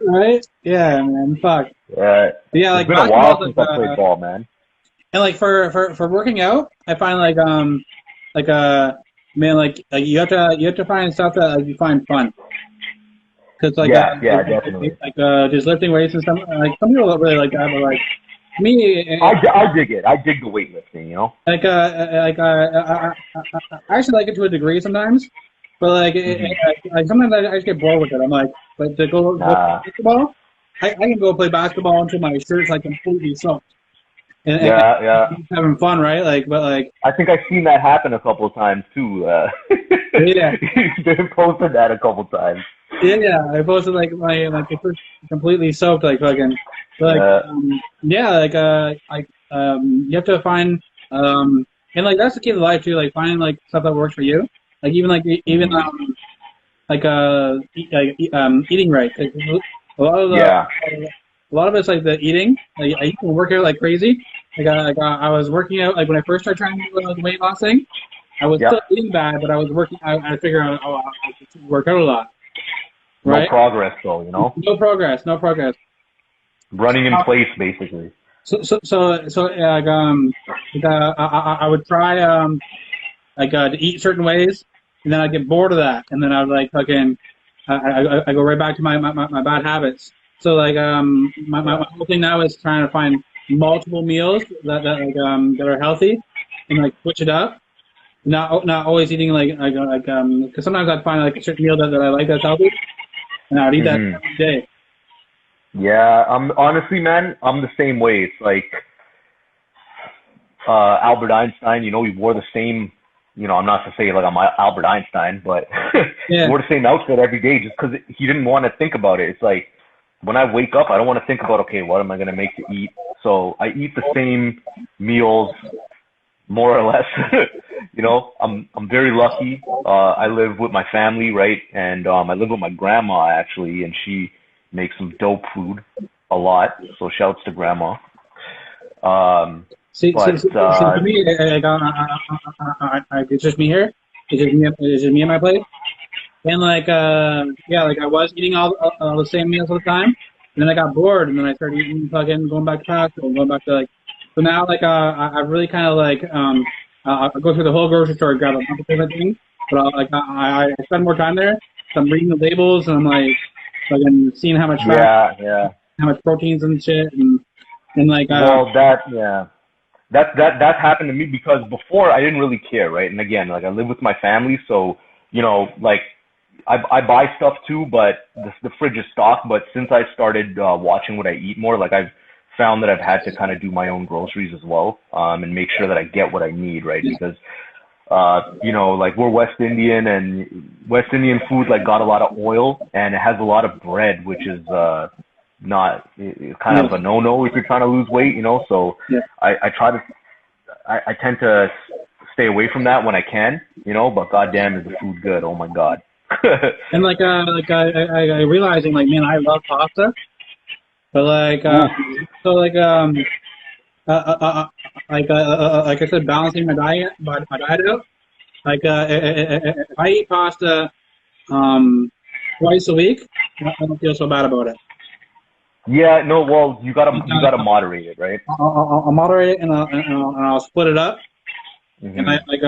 Right? Yeah, man. Fuck. Yeah, Yeah, it's like been a while basketball's since like I played ball, man. and like for working out, I find like man like you have to find stuff that like, you find fun because Yeah, definitely. just lifting weights and stuff like some people don't really like that, but like me I dig it. I dig the weightlifting, you know. I actually like it to a degree sometimes, but Hmm. like sometimes I just get bored with it. I'm like, but to go play Uh, basketball, I can go play basketball until my shirt's like completely soaked yeah. and having fun, right? Like, but like, I think I've seen that happen a couple of times too. yeah, They posted that a couple of times. yeah. I posted like the shirt completely soaked, like fucking, but like, Uh, yeah, you have to find and like that's the key to life too, like finding like stuff that works for you, like even mhm. eating right. 'Cause a lot of Yeah. a lot of it's like the eating. Like I used to work out like crazy. I was working out like when I first started trying to do the weight loss thing. I was Yep. still eating bad, but I was working. I figured out I could work out a lot, No right? progress though, you know. No progress, no progress. Running in place, basically. I would try to eat certain ways, and then I get bored of that, and then I would like fucking I go right back to my bad habits. So my whole thing now is trying to find multiple meals that are healthy, and like switch it up. Not always eating because sometimes I'd find like a certain meal that I like that's healthy, and I'd eat that Hmm. every day. Yeah. I'm honestly, man. I'm the same way. It's like Albert Einstein. You know, we wore the same. You know, I'm not to say like I'm Albert Einstein, but he Yeah, wore the same outfit every day just because he didn't want to think about it. It's like when I wake up, I don't want to think about okay, what am I gonna make to eat? So I eat the same meals more or less. You know, I'm very lucky. I live with my family, right? And I live with my grandma actually, and she makes some dope food a lot. So shouts to grandma. Um, but see, for me, it's just me here. It's just me and my plate. And yeah, like I was eating all the same meals all the time. And then I got bored, and then I started eating fucking going back to pasta, and going back to like. So now I've really kind of I'll go through the whole grocery store and grab a bunch of different things. But I spend more time there. So I'm reading the labels, and I'm like fucking seeing how much fat, yeah. how much proteins and shit, and Well, that's happened to me because before I didn't really care, right? And again, like I live with my family, so you know, like I buy stuff too, but the fridge is stocked. But since I started watching what I eat more, like I've found that I've had to kind of do my own groceries as well, and make sure that I get what I need, right? Because you know, like we're West Indian, and West Indian food like got a lot of oil and it has a lot of bread, which is not it's kind yeah, of a no-no if you're trying to lose weight, you know. So yeah. I try to I tend to stay away from that when I can, you know. But goddamn, is the food good? Oh my god. And I realizing like man, I love pasta. But like, Oof. so like, like I said, balancing my diet out. Like, if I eat pasta twice a week, I don't feel so bad about it. Yeah, no, well, you gotta Uh, moderate it, right? I'll moderate it and I'll split it up. And I Hmm. like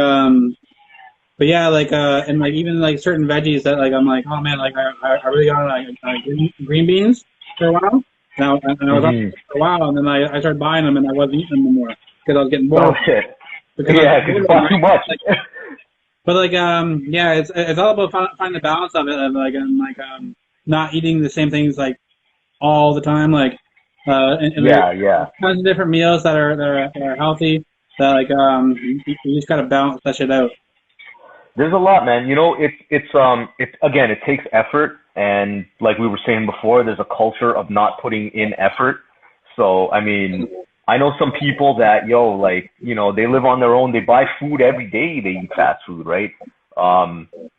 but yeah, like and like even like certain veggies that like I'm like, oh man, like I really got like green beans for a while. And I was on Hmm. it for a while, and then I started buying them, and I wasn't eating them anymore because I was getting Oh bored. shit. Because I was Yeah, getting because bored it of them, costs too right? much. Like, but like yeah, it's all about finding the balance of it, of like and like not eating the same things like all the time. Like and there's Yeah, yeah. tons of different meals that are healthy. That like you just gotta balance that shit out. There's a lot, man. You know, it's again, it takes effort, and like we were saying before, there's a culture of not putting in effort. So, I mean, I know some people that, yo, like, you know, they live on their own. They buy food every day. They eat fast food, right?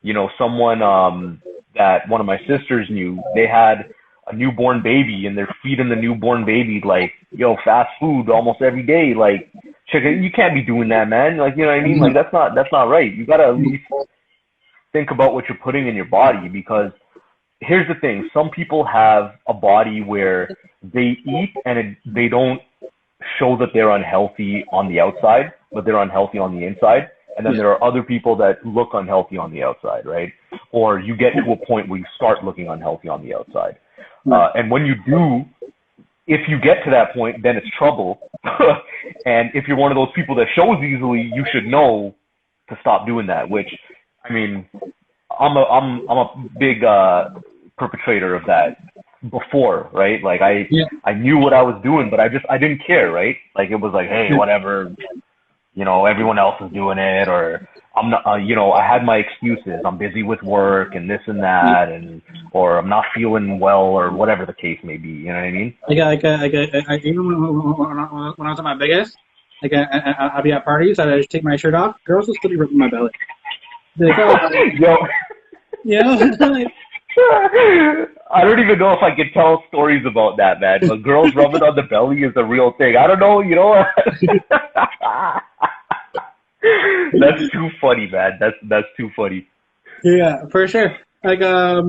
You know, someone that one of my sisters knew, they had a newborn baby, and they're feeding the newborn baby like, yo, fast food almost every day. Like, chicken, you can't be doing that, man. Like, you know what I mean? Like, that's not right. You gotta at least think about what you're putting in your body, because here's the thing, some people have a body where they eat and they don't show that they're unhealthy on the outside, but they're unhealthy on the inside. And then Yeah. there are other people that look unhealthy on the outside, right? Or you get to a point where you start looking unhealthy on the outside. Right. And when you do, if you get to that point, then it's trouble. And if you're one of those people that shows easily, you should know to stop doing that. Which, I mean, I'm a big perpetrator of that before, right? Like Yeah. I knew what I was doing, but I didn't care, right? Like it was like, hey, Yeah. whatever, you know, everyone else is doing it, or I'm not, you know, I had my excuses. I'm busy with work and this and that, and or I'm not feeling well, or whatever the case may be. You know what I mean? Even when I was at my biggest, like I'd be at parties, I'd just take my shirt off. Girls would still be ripping my belly. They're like, oh, Yo, you know, like, I don't even know if I can tell stories about that, man. But girls rubbing on the belly is a real thing. I don't know, you know. That's too funny, man. That's too funny. yeah, for sure. Back when I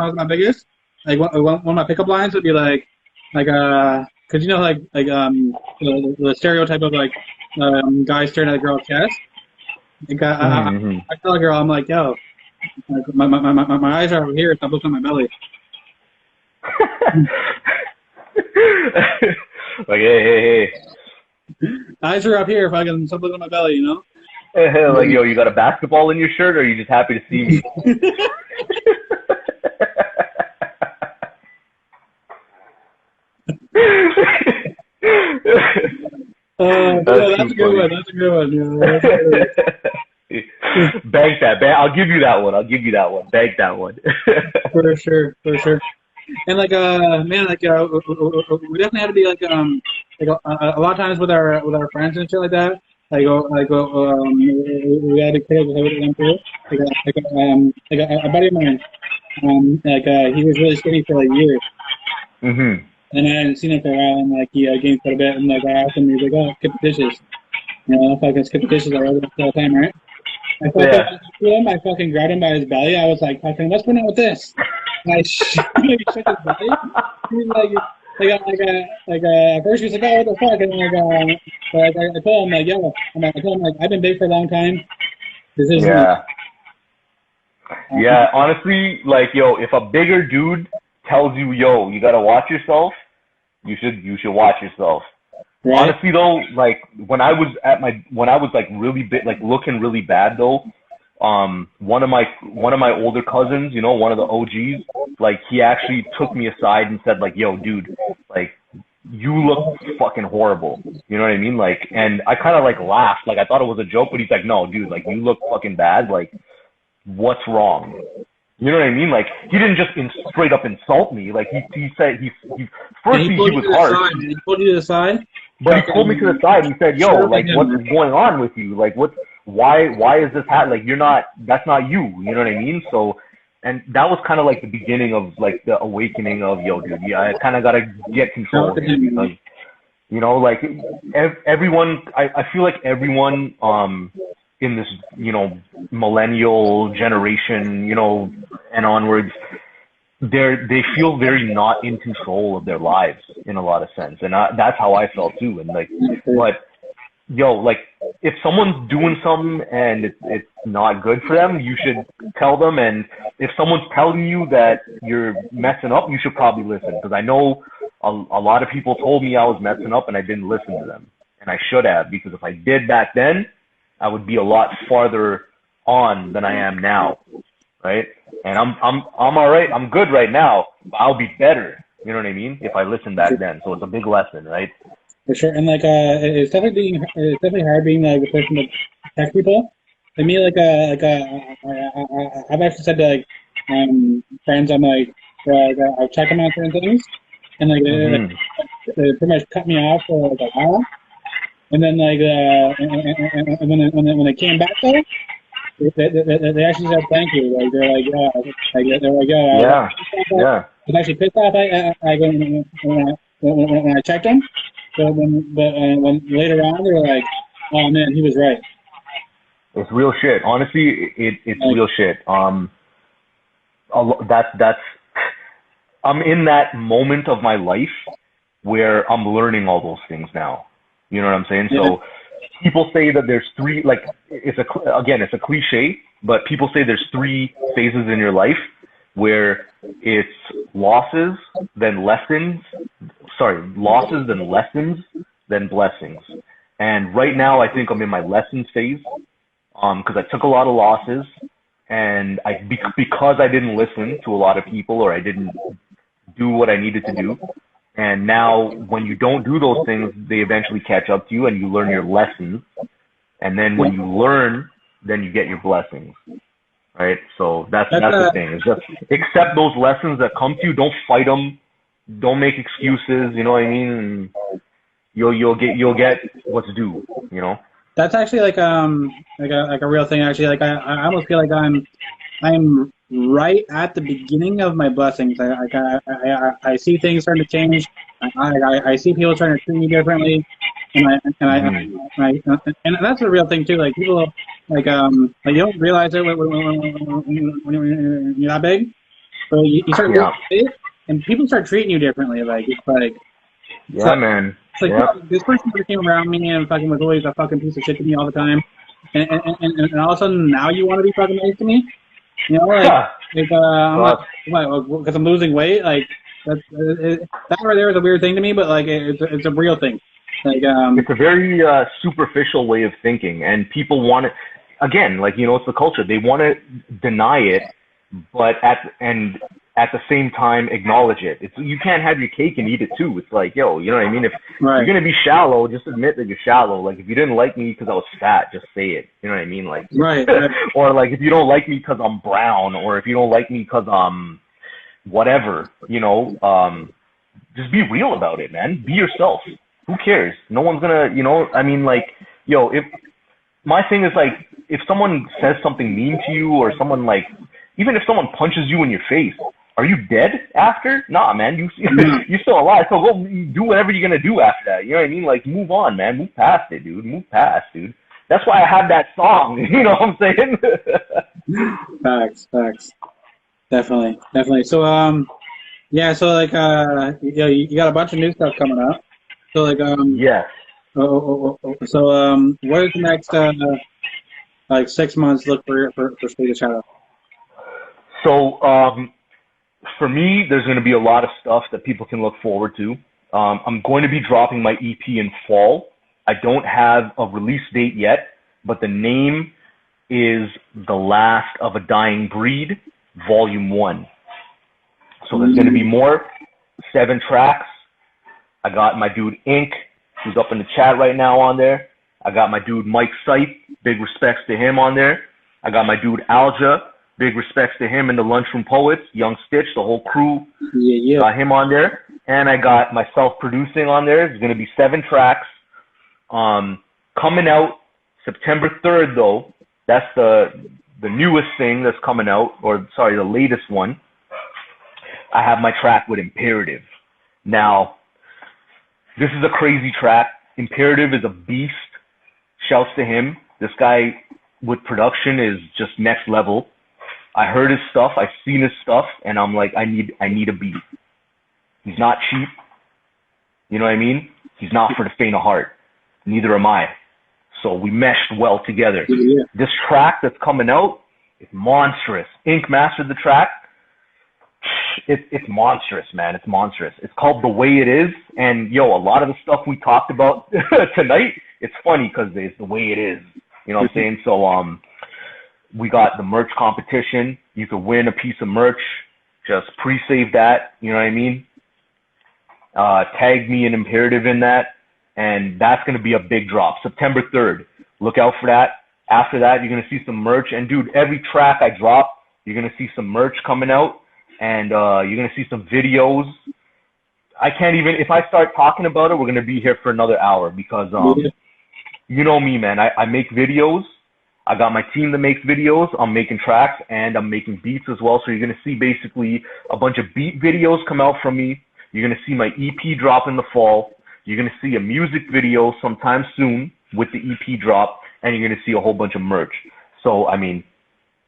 was my biggest, like one of my pickup lines would be cause you know, the stereotype of like, guy staring at a girl's chest. Like, Mm-hmm. I tell a girl, I'm like, yo, like, my eyes are over here, stop looking at my belly. Like, hey, Eyes are up here if I can stop looking at my belly, you know? hey. Like, yo, you got a basketball in your shirt, or are you just happy to see me? That's Yeah, that's too a good funny. one. That's a good one. Yeah, that's a good one. Bank that. I'll give you that one. I'll give you that one. Bank that one. For sure, for sure. And like man, like we definitely had to be like a lot of times with our friends and shit like that. We had to clear with them too. A buddy of mine, he was really skinny for like years, Mhm. and I hadn't seen him for a while, and like he gained quite a bit, and like I asked him, he's like, oh, skip the dishes. You know, if I can skip the dishes, I rather all the time, right? Yeah. I fucking grabbed him by his belly. I was like, fucking, what's going on with this? And I shook his belly. He was at first he was like, oh, what the fuck? And I told him, like, yo, I told him, like, I've been big for a long time. This isn't me. Yeah. Yeah. Honestly, like, yo, if a bigger dude tells you, yo, you gotta watch yourself, you should watch yourself. Right? Honestly though, like when I was like really big, like looking really bad though, one of my older cousins, you know, one of the OGs, like he actually took me aside and said like, yo, dude, like you look fucking horrible. You know what I mean? Like, and I kind of like laughed, like I thought it was a joke, but he's like, no, dude, like you look fucking bad. Like, what's wrong? You know what I mean? Like he didn't just straight up insult me. Like he said he And he firstly he pulled you was to the harsh. side. And he pulled you to the side. But he pulled me to the side and he said, "Yo, Shoving like, him, what's man. going on with you? Like, why is this hat? Like, you're not. That's not you. You know what I mean? So, and that was kind of like the beginning of like the awakening of, yo, dude, yeah, I kind of got to get control here because, you know, like everyone, I feel like everyone, in this, you know, millennial generation, you know, and onwards, they feel very not in control of their lives in a lot of sense. And that's how I felt too. And like, but yo, like if someone's doing something and it's not good for them, you should tell them. And if someone's telling you that you're messing up, you should probably listen. Because I know a lot of people told me I was messing up and I didn't listen to them. And I should have, because if I did back then, I would be a lot farther on than I am now. Right? And I'm all right. I'm good right now. But I'll be better. You know what I mean? If I listened back then. So it's a big lesson, right? For sure, and like it's definitely hard being like the person that text people. To me, I've actually said to like friends, I'm like, I'll check them on certain things, and like they pretty much cut me off for like a while, and then like and when they came back though, they actually said thank you. Like they're like they're like Yeah. I was actually pissed off. When I checked them. But when later on they were like, "Oh man, he was right." It's real shit. Honestly, it's real shit. That's I'm in that moment of my life where I'm learning all those things now. You know what I'm saying? Yeah. So people say that there's three, like it's a cliche, but people say there's three phases in your life where it's losses, then lessons, then blessings. And right now, I think I'm in my lessons phase, because I took a lot of losses, and because I didn't listen to a lot of people, or I didn't do what I needed to do. And now, when you don't do those things, they eventually catch up to you, and you learn your lessons. And then when you learn, then you get your blessings. Right? So that's the thing. It's just accept those lessons that come to you. Don't fight them. Don't make excuses. You know what I mean? And you'll get what's due. You know. That's actually like a real thing. Actually, like I almost feel like I'm right at the beginning of my blessings. I see things starting to change. I see people trying to treat me differently, and that's a real thing too. Like people like you don't realize it when you're that big, but you start getting big, and people start treating you differently. Like it's like man. It's like this person who came around me and fucking was always a fucking piece of shit to me all the time, and all of a sudden now you want to be fucking nice to me. You know, I'm because I'm losing weight. Like that right there is a weird thing to me, but like it's a real thing. Like it's a very superficial way of thinking, and people want it. Again, like, you know, it's the culture. They want to deny it, but at the same time acknowledge it. You can't have your cake and eat it too. It's like, yo, you know what I mean? If you're gonna be shallow, just admit that you're shallow. Like, if you didn't like me because I was fat, just say it. You know what I mean? Like, right. Or like, if you don't like me because I'm brown, or if you don't like me because I'm whatever, you know, just be real about it, man. Be yourself. Who cares? No one's gonna, you know. I mean, like, yo, if my thing is like, if someone says something mean to you, or someone like, even if someone punches you in your face, are you dead after? Nah, man, you're still alive. So go do whatever you're gonna do after that. You know what I mean? Like, move on, man. Move past it, dude. Move past, dude. That's why I have that song. You know what I'm saying? Facts. Definitely. So yeah. So like you got a bunch of new stuff coming up. So like yes. So what is the next like 6 months look for Spade The Shadow? So for me, there's going to be a lot of stuff that people can look forward to. I'm going to be dropping my EP in fall. I don't have a release date yet, but the name is The Last of a Dying Breed, Volume 1. So there's going to be more, 7 tracks. I got my dude Ink, who's up in the chat right now, on there. I got my dude Mike Sipe, big respects to him, on there. I got my dude Alja, big respects to him and the Lunchroom Poets, Young Stitch, the whole crew. Yeah. Got him on there. And I got myself producing on there. There's going to be 7 tracks. Coming out September 3rd, though. That's the the newest thing that's coming out, or sorry, the latest one, I have my track with Imperative. Now, this is a crazy track. Imperative is a beast. Shouts to him. This guy with production is just next level. I heard his stuff, I've seen his stuff, and I'm like, I need a beat. He's not cheap. You know what I mean? He's not for the faint of heart. Neither am I. So we meshed well together. Yeah. This track that's coming out is monstrous. Ink mastered the track. It's monstrous, man. It's monstrous. It's called The Way It Is. And, yo, a lot of the stuff we talked about tonight, it's funny because it's the way it is. You know what I'm saying? So we got the merch competition. You could win a piece of merch. Just pre-save that. You know what I mean? Tag me an Imperative in that. And that's going to be a big drop. September 3rd. Look out for that. After that, you're going to see some merch. And, dude, every track I drop, you're going to see some merch coming out. And you're going to see some videos. I can't even, if I start talking about it, we're going to be here for another hour because, you know me, man. I make videos. I got my team that makes videos. I'm making tracks and I'm making beats as well. So you're going to see basically a bunch of beat videos come out from me. You're going to see my EP drop in the fall. You're going to see a music video sometime soon with the EP drop. And you're going to see a whole bunch of merch. So, I mean,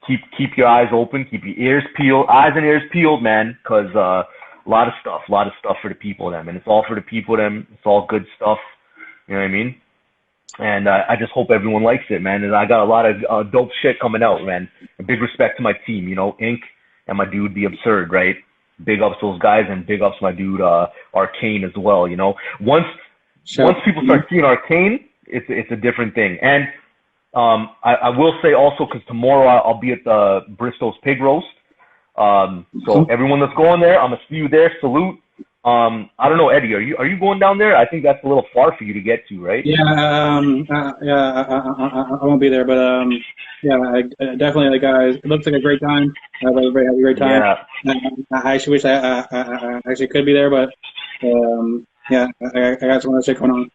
keep your eyes open. Keep your ears peeled. Eyes and ears peeled, man. Because a lot of stuff for the people, them. And it's all for the people, them. It's all good stuff. You know what I mean? And I just hope everyone likes it, man. And I got a lot of dope shit coming out, man. And big respect to my team, you know, Ink and my dude, The Absurd, right? Big ups those guys and big ups my dude, Arcane as well, you know. Once people start seeing Arcane, it's a different thing. And I will say also, because tomorrow I'll be at the Bristol's Pig Roast. So everyone that's going there, I'm going to see you there. Salute. I don't know, Eddie, are you going down there? I think that's a little far for you to get to, right? Yeah, I won't be there, but yeah, I definitely, like, it looks like a great time. Everybody has a great time. Yeah. I actually wish I actually could be there, but yeah, I got some other shit going on.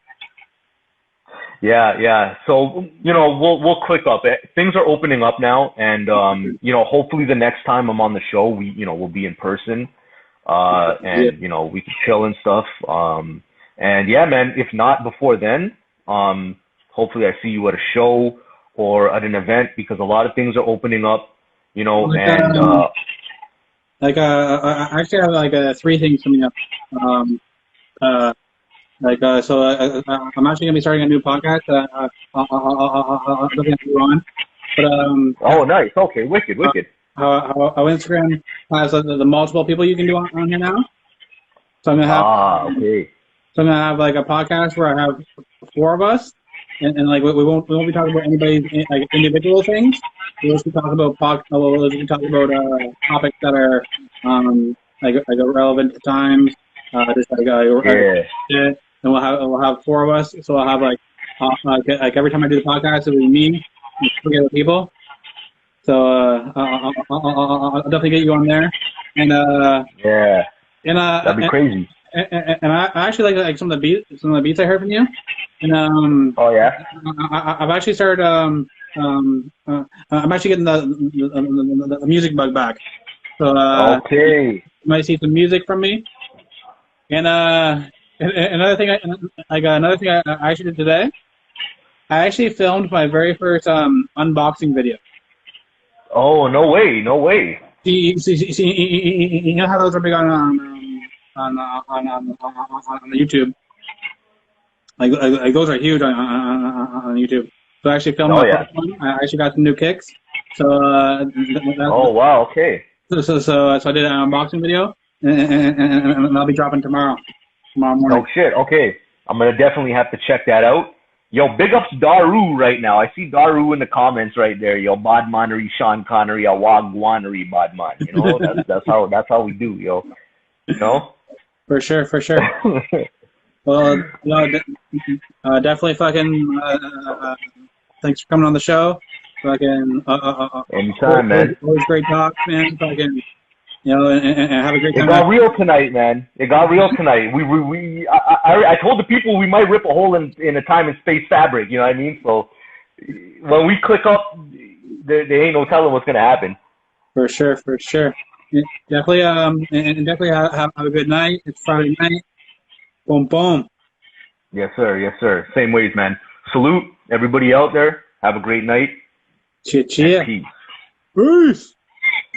Yeah. So, you know, we'll click up. Things are opening up now, and you know, hopefully the next time I'm on the show, we'll be in person. And you know, we can chill and stuff. And yeah, man, if not before then, hopefully I see you at a show or at an event, because a lot of things are opening up, you know, like, and I actually have like 3 things coming up. So I'm actually gonna be starting a new podcast. I'll definitely have you on. But oh, nice. Okay, wicked. How Instagram has the multiple people you can do on here now. So I'm gonna have okay. So I'm gonna have like a podcast where I have 4 of us, and like we won't be talking about anybody's like individual things. We'll just be talking about topics that are like relevant to times. Just like shit. And we'll have 4 of us. So I'll have like every time I do the podcast, it'll be me and 3 other people. So I'll definitely get you on there, and that'd be crazy. And I actually like some of the beats I heard from you, and oh yeah, I've actually started I'm actually getting the music bug back. So okay, you might see some music from me, and another thing I actually did today. I actually filmed my very first unboxing video. Oh, no way. See, you know how those are big on the YouTube. Like those are huge on YouTube. So I actually filmed my first one. I actually got some new kicks. So oh wow, okay. So I did an unboxing video, and I'll be dropping tomorrow morning. Oh shit, okay. I'm gonna definitely have to check that out. Yo, big ups Daru right now. I see Daru in the comments right there. Yo, Badmanery, Sean Connery, Awagwanery, Badman. You know, that's how we do, yo. You know? For sure. Well, definitely fucking thanks for coming on the show. Fucking anytime, man. Always great talk, man. Fucking, you know, and have a great time. It got real tonight, man. I told the people we might rip a hole in a time and space fabric, you know what I mean? So when we click up, there ain't no telling what's gonna happen. For sure, for sure. Yeah, definitely, and definitely have a good night. It's Friday night. Boom, boom. Yes, sir. Yes, sir. Same ways, man. Salute everybody out there. Have a great night Chia, and chia. peace. Peace.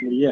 Yeah.